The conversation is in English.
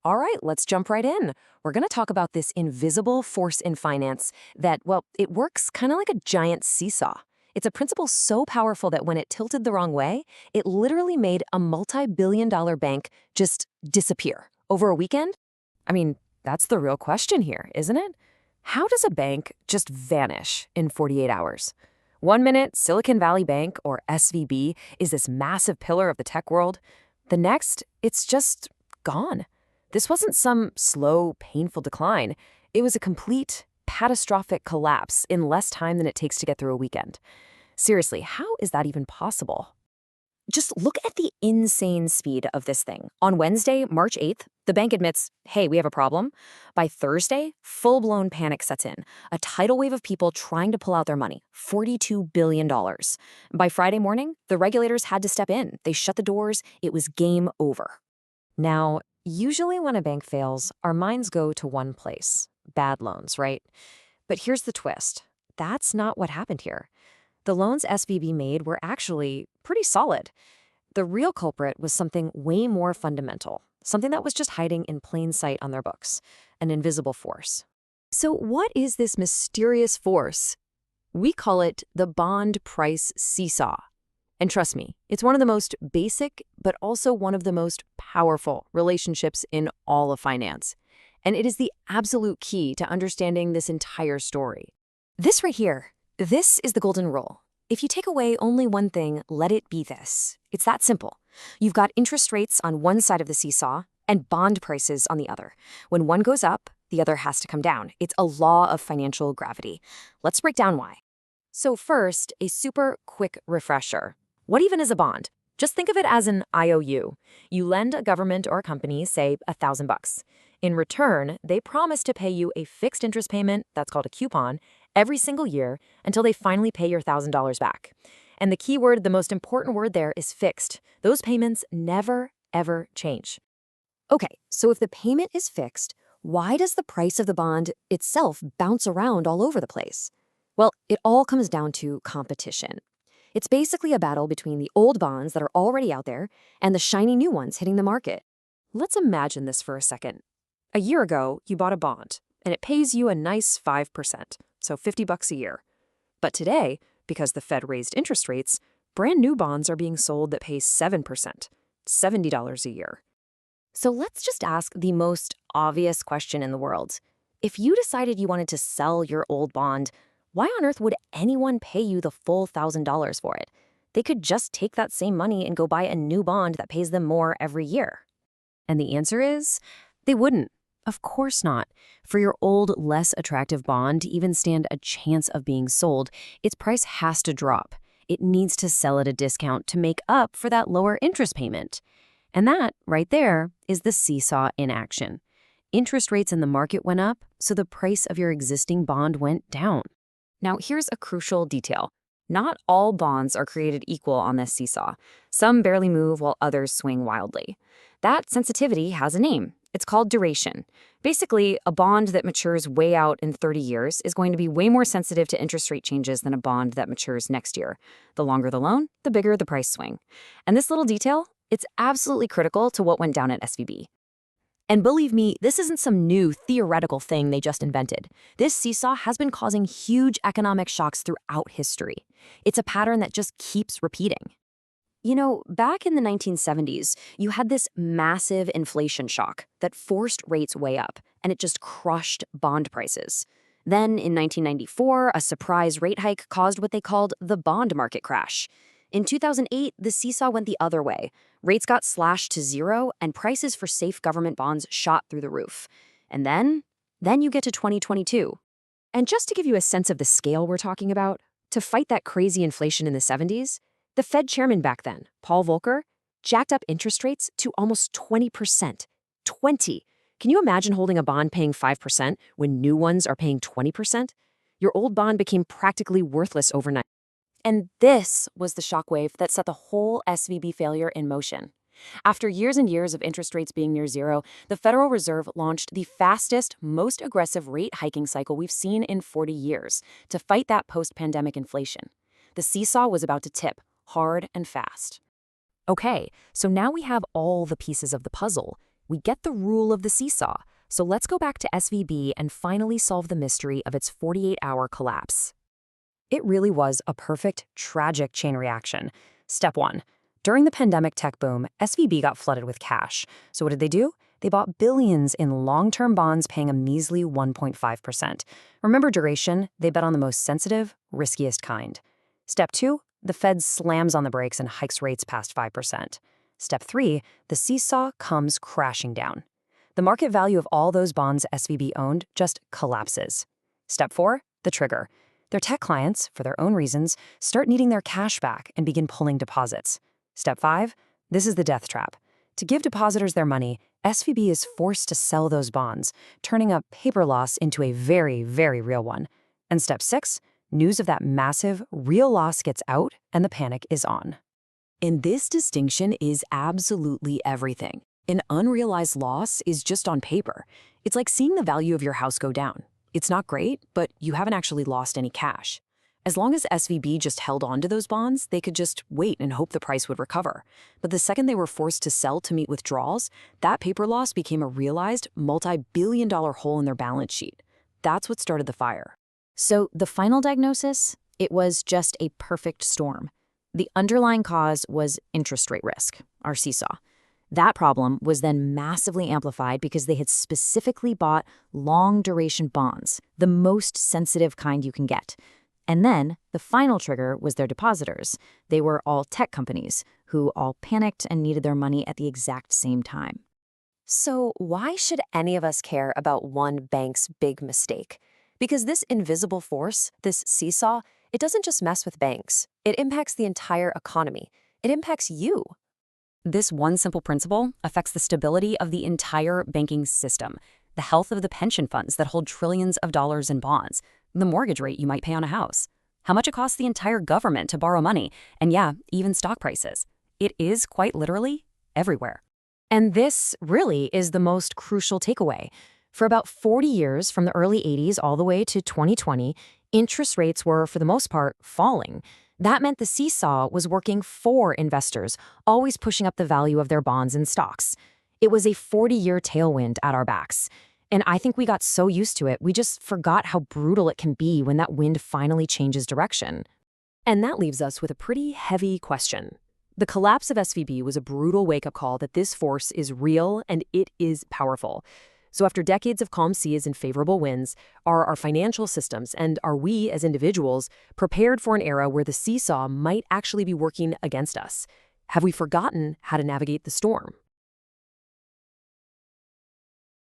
All right, let's jump right in. We're going to talk about this invisible force in finance that, well, it works kind of like a giant seesaw. It's a principle so powerful that when it tilted the wrong way, it literally made a multi-billion-dollar bank just disappear over a weekend. I mean, that's the real question here, isn't it? How does a bank just vanish in 48 hours? One minute, Silicon Valley Bank, or SVB, is this massive pillar of the tech world. The next, it's just gone. This wasn't some slow, painful decline. It was a complete, catastrophic collapse in less time than it takes to get through a weekend. Seriously, how is that even possible? Just look at the insane speed of this thing. On Wednesday, March 8th, the bank admits, hey, we have a problem. By Thursday, full-blown panic sets in. A tidal wave of people trying to pull out their money, $42 billion. By Friday morning, the regulators had to step in. They shut the doors. It was game over. Now, usually when a bank fails, our minds go to one place, bad loans, right? But here's the twist. That's not what happened here. The loans SVB made were actually pretty solid. The real culprit was something way more fundamental, something that was just hiding in plain sight on their books, an invisible force. So what is this mysterious force? We call it the bond price seesaw. And trust me, it's one of the most basic, but also one of the most powerful relationships in all of finance. And it is the absolute key to understanding this entire story. This right here, this is the golden rule. If you take away only one thing, let it be this. It's that simple. You've got interest rates on one side of the seesaw and bond prices on the other. When one goes up, the other has to come down. It's a law of financial gravity. Let's break down why. So first, a super quick refresher. What even is a bond? Just think of it as an IOU. You lend a government or a company, say, $1,000. In return, they promise to pay you a fixed interest payment, that's called a coupon, every single year until they finally pay your $1,000 back. And the key word, the most important word there, is fixed. Those payments never, ever change. Okay, so if the payment is fixed, why does the price of the bond itself bounce around all over the place? Well, it all comes down to competition. It's basically a battle between the old bonds that are already out there and the shiny new ones hitting the market. Let's imagine this for a second. A year ago, you bought a bond, and it pays you a nice 5%, so $50 a year. But today, because the Fed raised interest rates, brand new bonds are being sold that pay 7%, $70 a year. So let's just ask the most obvious question in the world. If you decided you wanted to sell your old bond, why on earth would anyone pay you the full $1,000 for it? They could just take that same money and go buy a new bond that pays them more every year. And the answer is, they wouldn't. Of course not. For your old, less attractive bond to even stand a chance of being sold, its price has to drop. It needs to sell at a discount to make up for that lower interest payment. And that, right there, is the seesaw in action. Interest rates in the market went up, so the price of your existing bond went down. Now, here's a crucial detail. Not all bonds are created equal on this seesaw. Some barely move while others swing wildly. That sensitivity has a name. It's called duration. Basically, a bond that matures way out in 30 years is going to be way more sensitive to interest rate changes than a bond that matures next year. The longer the loan, the bigger the price swing. And this little detail, it's absolutely critical to what went down at SVB. And believe me, this isn't some new theoretical thing they just invented. This seesaw has been causing huge economic shocks throughout history. It's a pattern that just keeps repeating. You know, back in the 1970s, you had this massive inflation shock that forced rates way up, and it just crushed bond prices. Then, in 1994, a surprise rate hike caused what they called the bond market crash. In 2008, the seesaw went the other way. Rates got slashed to zero, and prices for safe government bonds shot through the roof. And then you get to 2022. And just to give you a sense of the scale we're talking about, to fight that crazy inflation in the 70s, the Fed chairman back then, Paul Volcker, jacked up interest rates to almost 20%. 20! Can you imagine holding a bond paying 5% when new ones are paying 20%? Your old bond became practically worthless overnight. And this was the shockwave that set the whole SVB failure in motion. After years and years of interest rates being near zero, the Federal Reserve launched the fastest, most aggressive rate hiking cycle we've seen in 40 years to fight that post-pandemic inflation. The seesaw was about to tip, hard and fast. Okay, so now we have all the pieces of the puzzle. We get the rule of the seesaw. So let's go back to SVB and finally solve the mystery of its 48-hour collapse. It really was a perfect, tragic chain reaction. Step 1. During the pandemic tech boom, SVB got flooded with cash. So what did they do? They bought billions in long-term bonds paying a measly 1.5%. Remember duration? They bet on the most sensitive, riskiest kind. Step 2. The Fed slams on the brakes and hikes rates past 5%. Step 3. The seesaw comes crashing down. The market value of all those bonds SVB owned just collapses. Step 4. The trigger. Their tech clients, for their own reasons, start needing their cash back and begin pulling deposits. Step 5. This is the death trap. To give depositors their money, SVB is forced to sell those bonds, turning a paper loss into a very, very real one. And step 6. News of that massive, real loss gets out and the panic is on. And this distinction is absolutely everything. An unrealized loss is just on paper. It's like seeing the value of your house go down. It's not great, but you haven't actually lost any cash. As long as SVB just held on to those bonds, they could just wait and hope the price would recover. But the second they were forced to sell to meet withdrawals, that paper loss became a realized multi-billion-dollar hole in their balance sheet. That's what started the fire. So the final diagnosis? It was just a perfect storm. The underlying cause was interest rate risk, our seesaw. That problem was then massively amplified because they had specifically bought long-duration bonds, the most sensitive kind you can get. And then the final trigger was their depositors. They were all tech companies who all panicked and needed their money at the exact same time. So why should any of us care about one bank's big mistake? Because this invisible force, this seesaw, it doesn't just mess with banks. It impacts the entire economy. It impacts you. This one simple principle affects the stability of the entire banking system, the health of the pension funds that hold trillions of dollars in bonds, the mortgage rate you might pay on a house, how much it costs the entire government to borrow money, and yeah, even stock prices. It is quite literally everywhere. And this really is the most crucial takeaway. For about 40 years, from the early 80s all the way to 2020, interest rates were, for the most part, falling. That meant the seesaw was working for investors, always pushing up the value of their bonds and stocks. It was a 40-year tailwind at our backs. And I think we got so used to it, we just forgot how brutal it can be when that wind finally changes direction. And that leaves us with a pretty heavy question. The collapse of SVB was a brutal wake-up call that this force is real and it is powerful. So after decades of calm seas and favorable winds, are our financial systems and are we as individuals prepared for an era where the seesaw might actually be working against us? Have we forgotten how to navigate the storm?